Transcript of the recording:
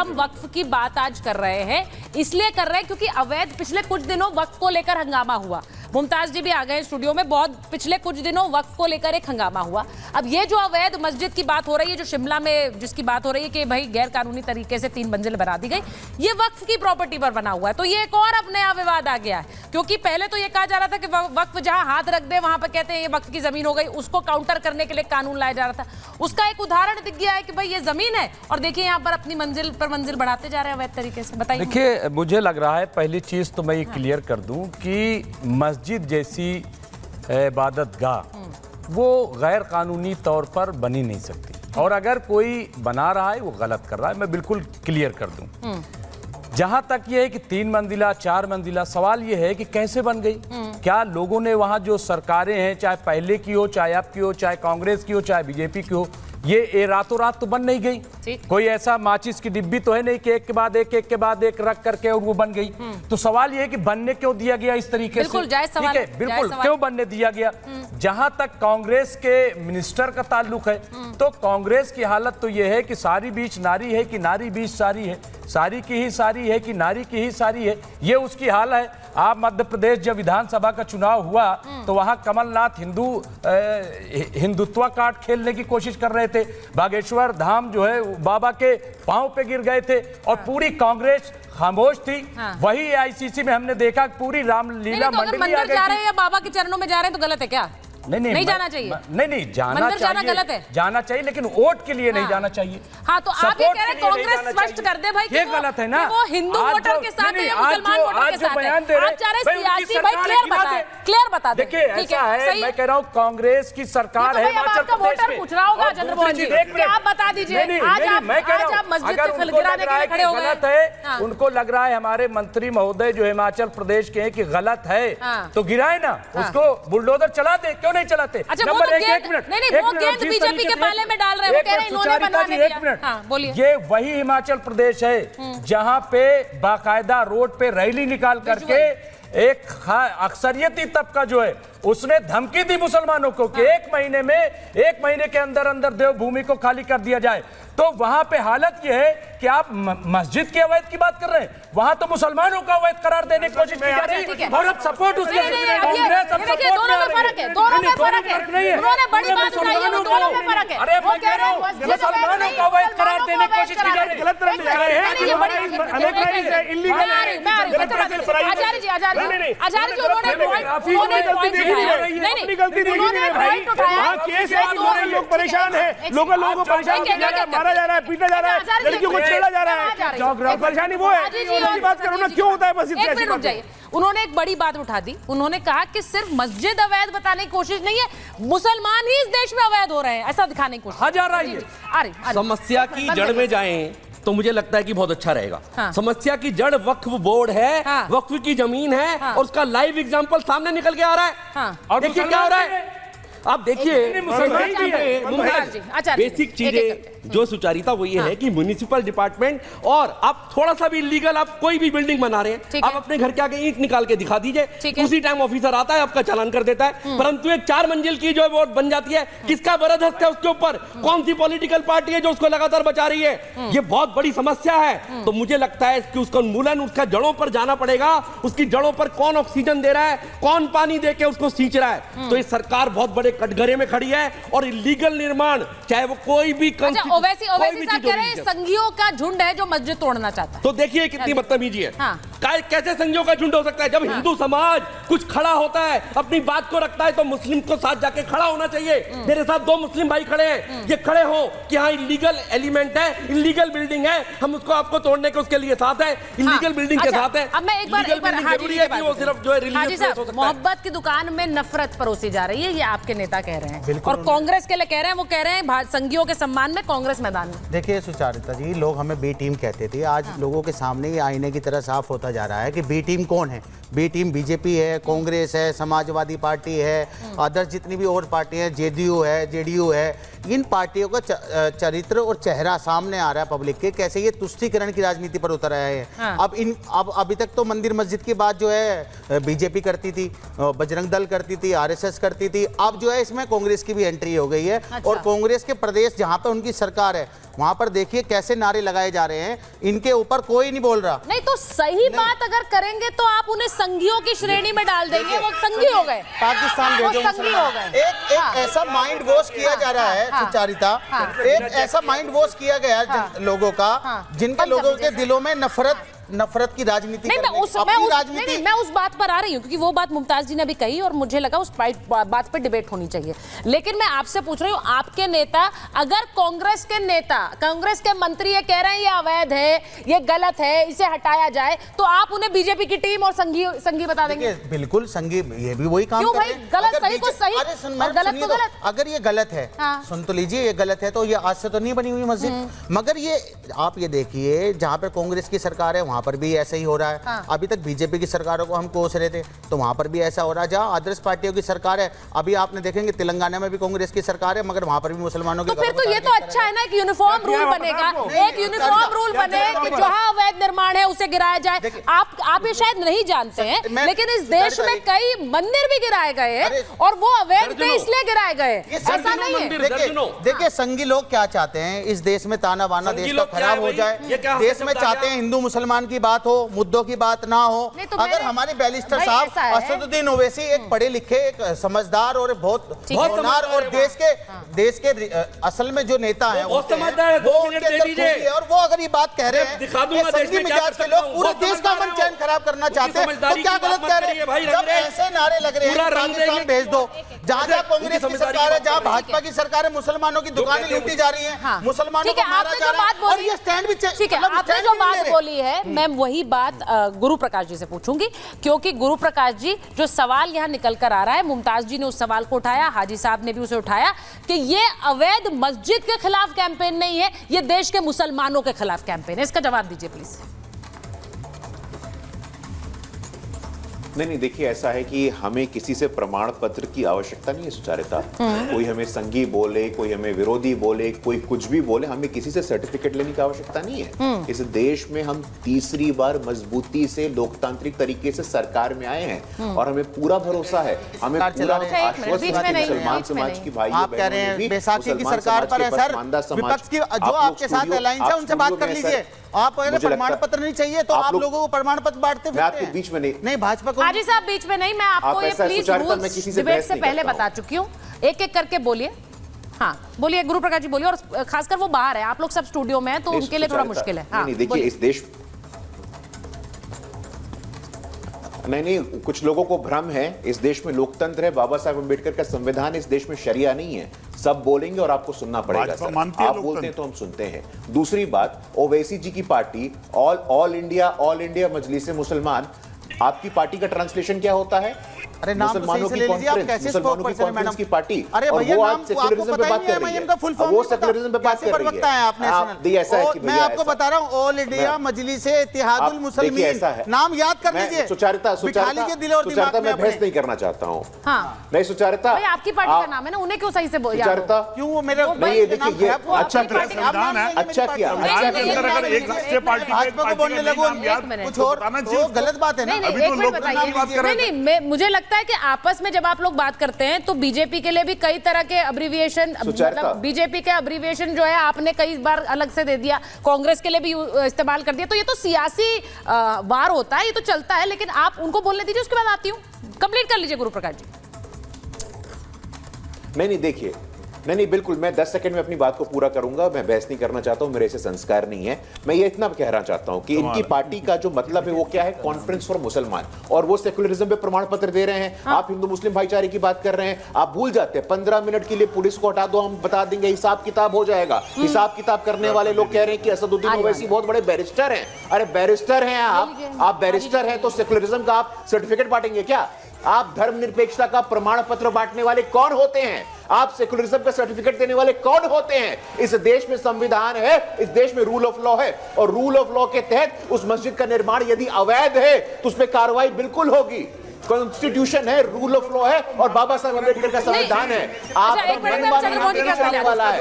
हम वक्फ की बात आज कर रहे हैं, इसलिए कर रहे हैं क्योंकि अवैध पिछले कुछ दिनों वक्फ को लेकर हंगामा हुआ। मुमताज जी भी आ गए स्टूडियो में। बहुत पिछले कुछ दिनों वक्फ को लेकर एक हंगामा हुआ। अब ये जो अवैध मस्जिद की बात हो रही है, जो शिमला में जिसकी बात हो रही है कि भाई गैर कानूनी तरीके से 3 मंजिल बना दी गई, ये वक्फ की प्रॉपर्टी पर बना हुआ है। तो ये एक और अब नया विवाद आ गया है, क्योंकि पहले तो ये कहा जा रहा था कि वक्फ जहां हाथ रख दे वहां पर कहते हैं ये वक्फ की जमीन हो गई। उसको काउंटर करने के लिए कानून लाया जा रहा था। उसका एक उदाहरण दिख गया है कि भाई ये जमीन है और देखिए यहाँ पर अपनी मंजिल पर मंजिल बढ़ाते जा रहे हैं अवैध तरीके से। बताइए। देखिए, मुझे लग रहा है पहली चीज तो मैं ये क्लियर कर दूं कि मस्जिद जैसी इबादत गाह वो गैर कानूनी तौर पर बनी नहीं सकती, और अगर कोई बना रहा है वो गलत कर रहा है। मैं बिल्कुल क्लियर कर दूं। जहां तक ये है कि 3 मंजिला 4 मंजिला, सवाल ये है कि कैसे बन गई। क्या लोगों ने वहां जो सरकारें हैं, चाहे पहले की हो, चाहे अब की हो, चाहे कांग्रेस की हो, चाहे बीजेपी की हो, ये रातों रात तो बन नहीं गई। कोई ऐसा माचिस की डिब्बी तो है नहीं कि एक के बाद एक रख करके और वो बन गई। तो सवाल ये है कि बनने क्यों दिया गया इस तरीके से? ठीक है, बिल्कुल क्यों बनने दिया गया? जहां तक कांग्रेस के मिनिस्टर का ताल्लुक है, तो कांग्रेस की हालत तो ये है कि सारी बीच नारी है कि नारी बीच सारी है, सारी की ही सारी है कि नारी की ही सारी है, ये उसकी हाल है। आप मध्य प्रदेश जब विधानसभा का चुनाव हुआ तो वहां कमलनाथ हिंदुत्व कार्ड खेलने की कोशिश कर रहे थे। बागेश्वर धाम जो है बाबा के पांव पे गिर गए थे और पूरी कांग्रेस खामोश थी। वही आईसीसी में हमने देखा पूरी रामलीला मंडली आ गई। जा रहे हैं या बाबा के चरणों में जा रहे हैं तो गलत है क्या? नहीं जाना चाहिए। नहीं जाना चाहिए, गलत है। जाना चाहिए, लेकिन वोट के लिए नहीं जाना चाहिए। हाँ, तो आप ये कह रहे हैं कांग्रेस स्पष्ट कर दे भाई कि गलत है ना, वो हिंदू वोटर के साथ है या मुसलमान वोटर के साथ है। आप चाह रहे हैं सियासी भाई क्लियर बता दे। देखिए ऐसा है, मैं कह रहा हूँ कांग्रेस की सरकार है हिमाचल प्रदेश में। पूछ रहा होगा चंद्रमोहन जी, आप बता दीजिए। आज आप मस्जिद पे गिराने के लिए खड़े हो गए। गलत है, उनको लग रहा है हमारे मंत्री महोदय जो हिमाचल प्रदेश के हैं कि गलत है, तो गिराए ना, उसको बुलडोजर चला दे। क्यों नहीं चलाते? एक मिनट, बीजेपी के पाले में डाल रहे हैं, वो कह रहे हैं इन्होंने बनवाने दिया। हाँ, बोलिए। ये वही हिमाचल प्रदेश है जहां पे बाकायदा रोड पे रैली निकाल करके एक अक्सरियती तबका जो है उसने धमकी दी मुसलमानों को कि 1 महीने के अंदर देवभूमि को खाली कर दिया जाए। तो वहां पे हालत यह है कि आप मस्जिद के अवैध की बात कर रहे हैं, वहां तो मुसलमानों का अवैध करार देने की कोशिश की जा रही है और अब सपोर्ट उसके कांग्रेस अब सपोर्ट दोनों में फर्क है। उन्होंने बड़ी बात उठाई है, दोनों में फर्क है। अरे मैं कह रहा हूं मुसलमानों का अवैध करार देने की कोशिश की जा रही है। गलत तरफ जा रहे हैं। आचार्य जी उन्होंने लोग परेशान है, लोगों को परेशान किया जा रहा है, मारा जा रहा है, पीटा जा रहा है, लड़कियों को छेड़ा जा रहा है। परेशानी वो है, उसकी बात करो ना, क्यों होता है मस्जिद से ऐसी बातें? उन्होंने एक बड़ी बात उठा दी। उन्होंने कहा कि सिर्फ मस्जिद अवैध बताने की कोशिश नहीं है, मुसलमान ही इस देश में अवैध हो रहे हैं, ऐसा दिखाने की कोशिश जा रही है। समस्या की जड़ में जाएं तो मुझे लगता है कि बहुत अच्छा रहेगा। समस्या की जड़ वक्फ बोर्ड है, वक्फ की जमीन है, और उसका लाइव एग्जांपल सामने निकल के आ रहा है। और देखिए क्या हो रहा है। आप देखिए बेसिक चीजें जो सुचारिता वो ये है कि म्युनिसिपल डिपार्टमेंट, और आप थोड़ा सा भी इलीगल आप कोई भी बिल्डिंग बना रहे हैं, आप अपने घर के आगे ईंट निकाल के दिखा दीजिए, उसी टाइम ऑफिसर आता है आपका चालान कर देता है। परंतु एक 4 मंजिल की जो वो बन जाती है, किसका बरदस्त है उसके ऊपर? कौन सी पॉलिटिकल पार्टी है जो उसको लगातार बचा रही है? ये बहुत बड़ी समस्या है। तो मुझे लगता है कि उसका उन्मूलन, उसका जड़ों पर जाना पड़ेगा। उसकी जड़ों पर कौन ऑक्सीजन दे रहा है, कौन पानी दे के उसको सींच रहा है। तो ये सरकार बहुत बड़े कटघरे में खड़ी है, और इलीगल निर्माण चाहे वो कोई भी ओवैसी साहब कह रहे हैं संघियों का झुंड है जो मस्जिद तोड़ना चाहता है। तो देखिए कितनी बदतमीजी है। कैसे संघियों का झुंड हो सकता है? जब हिंदू समाज कुछ खड़ा होता है, अपनी बात को रखता है, तो मुस्लिम को साथ जाके खड़ा होना चाहिए। मेरे साथ 2 मुस्लिम भाई खड़े हैं, ये खड़े हो कि हाँ इलीगल एलिमेंट है, इलीगल बिल्डिंग है, हम उसको आपको तोड़ने के उसके लिए साथ है, इलीगल बिल्डिंग के साथ है। अब मैं एक बार जरूरी है कि वो सिर्फ जो है रिलीजियस हो सकता है। मोहब्बत की दुकान में नफरत परोसी जा रही है, ये आपके नेता कह रहे हैं, और कांग्रेस के लिए कह रहे हैं, वो कह रहे हैं संघियों के सम्मान में कांग्रेस मैदान में। देखिए सुचारिता जी, लोग हमें बी टीम कहते थे, आज लोगों के सामने ये आईने की तरह साफ होता जा रहा है कि बी टीम कौन है। बी टीम बीजेपी है, कांग्रेस है, समाजवादी पार्टी है, अदर जितनी भी और पार्टियां हैं, जेडीयू है, इन पार्टियों का चरित्र और चेहरा सामने आ रहा है पब्लिक के, कैसे ये तुष्टीकरण की राजनीति पर उतर आए हैं। हाँ। अब अभी तक तो मंदिर मस्जिद की बात जो है बीजेपी करती थी, बजरंग दल करती थी, आरएसएस करती थी, अब जो है इसमें कांग्रेस की भी एंट्री हो गई है। अच्छा। और कांग्रेस के प्रदेश जहां पर उनकी सरकार है वहां पर देखिए कैसे नारे लगाए जा रहे हैं, इनके ऊपर कोई नहीं बोल रहा। नहीं तो सही बात अगर करेंगे तो आप उन्हें संघियों की श्रेणी में डाल देंगे, वो संघी हो गए, पाकिस्तान वो भेजो संघी हो गए। एक ऐसा माइंड वॉश किया जा रहा है सुचारिता, एक ऐसा माइंड वॉश किया गया है लोगों का, जिनके लोगों के दिलों में नफरत की राजनीति नहीं, मैं उस बात पर आ रही हूँ क्योंकि वो बात मुमताज जी ने भी कही और मुझे लगा उस बात पर डिबेट होनी चाहिए। लेकिन मैं आपसे पूछ रही हूँ, आपके नेता, अगर कांग्रेस के नेता, कांग्रेस के मंत्री ये कह रहे हैं ये अवैध है, ये गलत है, इसे हटाया जाए, तो आप उन्हें बीजेपी की टीम और संघी बता देंगे? बिल्कुल संघी, ये भी वही काम क्यों कर भाई? रहे हैं। गलत सही को सही और गलत को गलत। अगर ये गलत है, सुन तो लीजिए, ये गलत है तो ये आज से तो नहीं बनी हुई मस्जिद, मगर ये आप ये देखिए जहां पर कांग्रेस की सरकार है वहां पर भी ऐसा ही हो रहा है। अभी तक बीजेपी की सरकारों को हम कोस रहे थे तो वहां पर भी ऐसा हो रहा है। जहां आदर्श पार्टियों की सरकार है, अभी आपने देखेंगे तेलंगाना में भी कांग्रेस की सरकार है, मगर वहां पर भी मुसलमानों की। तो फिर तो ये तो अच्छा है ना, एक यूनिफॉर्म रूल बनेगा, एक यूनिफॉर्म रूल बने कि जहां अवैध निर्माण है उसे गिराया जाए। आप ये शायद नहीं जानते हैं, लेकिन इस देश में कई मंदिर भी गिराए गए हैं और वो अवैध थे इसलिए गिराए गए, ऐसा नहीं है। देखिए संघी लोग क्या चाहते हैं, इस देश में ताना बाना देश का खराब हो जाए, देश में चाहते हैं हिंदू मुसलमान की बात हो, मुद्दों की बात ना हो। तो अगर हमारे बैरिस्टर साहब असदुद्दीन ओवैसी एक पढ़े लिखे, एक समझदार और बहुत होनहार और देश के असल में जो नेता हैं वो उनके अंदर खूबी है, और वो अगर ये बात कह रहे हैं कि संघी मिजाज के लोग पूरे देश का अमन चैन खराब करना चाहते हैं, तो क्या गलत कह रहे हैं? जब ऐसे नारे लग रहे हैं पाकिस्तान भेज दो, जहां जहां कांग्रेस की सरकार है, जहां भाजपा की सरकार है, मुसलमानों की दुकानें लूटी जा रही हैं, मुसलमानों को मारा जा रहा है, और ये स्टैंड भी ठीक है। आपने जो बात बोली है मैं वही बात गुरु प्रकाश जी से पूछूंगी, क्योंकि गुरु प्रकाश जी जो सवाल यहां निकल कर आ रहा है, मुमताज जी ने उस सवाल को उठाया, हाजी साहब ने भी उसे उठाया कि ये अवैध मस्जिद के खिलाफ कैंपेन नहीं है, ये देश के मुसलमानों के खिलाफ कैंपेन है। इसका जवाब दीजिए प्लीज। नहीं, देखिए ऐसा है कि हमें किसी से प्रमाण पत्र की आवश्यकता नहीं है सुचारिता। कोई हमें संघी बोले, कोई हमें विरोधी बोले, कोई कुछ भी बोले, हमें किसी से सर्टिफिकेट लेने की आवश्यकता नहीं है। इस देश में हम तीसरी बार मजबूती से लोकतांत्रिक तरीके से सरकार में आए हैं और हमें पूरा भरोसा है, हमें पूरा आश्वस्त है कि मुसलमान समाज की भाइयों आप कह रहे हैं बैसाखी की सरकार पर है सर, विपक्ष की जो आपके साथ अलायंस है उनसे बात कर लीजिए। आप अगर प्रमाण पत्र नहीं चाहिए तो आप लोगों को प्रमाण पत्र बांटते फिरते हैं। आपके बीच में नहीं, भाजपा को हाजी साहब बीच में नहीं, मैं आपको ये प्लीज रूल्स डिबेट से पहले बता चुकी हूँ, एक एक करके बोलिए। हाँ बोलिए गुरु प्रकाश जी बोलिए, और खासकर वो बाहर है, आप लोग सब स्टूडियो में हैं तो उनके लिए थोड़ा मुश्किल है। हाँ, नहीं देखिए इस देश नहीं, कुछ लोगों को भ्रम है, इस देश में लोकतंत्र है, बाबा साहब अम्बेडकर का संविधान, इस देश में शरिया नहीं है। सब बोलेंगे और आपको सुनना पड़ेगा सर, आप बोलते हैं तो हम सुनते हैं। दूसरी बात, ओवैसी जी की पार्टी ऑल इंडिया मजलिस मुसलमान, आपकी पार्टी का ट्रांसलेशन क्या होता है? अरे नाम मुसलमानों की कॉन्फ्रेंस की पार्टी, अरे और भैया वो नाम आज सेक्युलरिज्म पे बात कर रही है, वो सेक्युलरिज्म पे बात कर रही है। आप ऐसा है कि मैं आपको बता रहा हूँ, ऑल इंडिया मजलिस इत्तेहादुल मुसलिमीन, नाम याद कर लीजिए। सुचारिता मैं बहस नहीं करना चाहता हूँ। नहीं सुचारिता, भाई आपकी पार्टी का नाम है ना, उन्हें क्यों सही से सुचारिता क्यों वो मेरे नहीं, देखिए ये अच्छा किया, भाजपा को बोलने लगो कुछ और, तो गलत बात है ना। नहीं, मुझे लगता है कि आपस में जब आप लोग बात करते हैं तो बीजेपी के लिए भी कई तरह के अब्रिविएशन, मतलब बीजेपी के अब्रिविएशन जो है आपने कई बार अलग से दे दिया, कांग्रेस के लिए भी इस्तेमाल कर दिया, तो ये तो सियासी वार होता है, ये तो चलता है, लेकिन आप उनको बोलने दीजिए, उसके बाद आती हूँ। कंप्लीट कर लीजिए गुरु प्रकाश जी। नहीं देखिए, नहीं बिल्कुल, मैं 10 सेकंड में अपनी बात को पूरा करूंगा, मैं बहस नहीं करना चाहता हूं, मेरे से संस्कार नहीं है। मैं ये इतना कहना चाहता हूं कि इनकी पार्टी का जो मतलब है वो क्या है, कॉन्फ्रेंस फॉर मुसलमान, और वो सेक्युलरिज्म पे प्रमाण पत्र दे रहे हैं। आप हिंदू मुस्लिम भाईचारे की बात कर रहे हैं, आप भूल जाते हैं 15 मिनट के लिए पुलिस को हटा दो, हम बता देंगे, हिसाब किताब हो जाएगा। हिसाब किताब करने वाले लोग कह रहे हैं कि असदुद्दीन ओवैसी बहुत बड़े बैरिस्टर हैं। अरे बैरिस्टर हैं आप बैरिस्टर हैं तो सेक्युलरिज्म का आप सर्टिफिकेट बांटेंगे क्या? आप धर्मनिरपेक्षता का प्रमाण पत्र बांटने वाले कौन होते हैं? आप सेकुलरिज्म का सर्टिफिकेट देने वाले कौन होते हैं? इस देश में संविधान है, इस देश में रूल ऑफ लॉ है, और रूल ऑफ लॉ के तहत उस मस्जिद का निर्माण यदि अवैध है तो उस पर कार्रवाई बिल्कुल होगी। कॉन्स्टिट्यूशन है, रूल ऑफ लॉ है और बाबा साहब अम्बेडकर का संविधान है। आप अच्छा, एक मिनट में चंद्रमोहन जी का वाला है।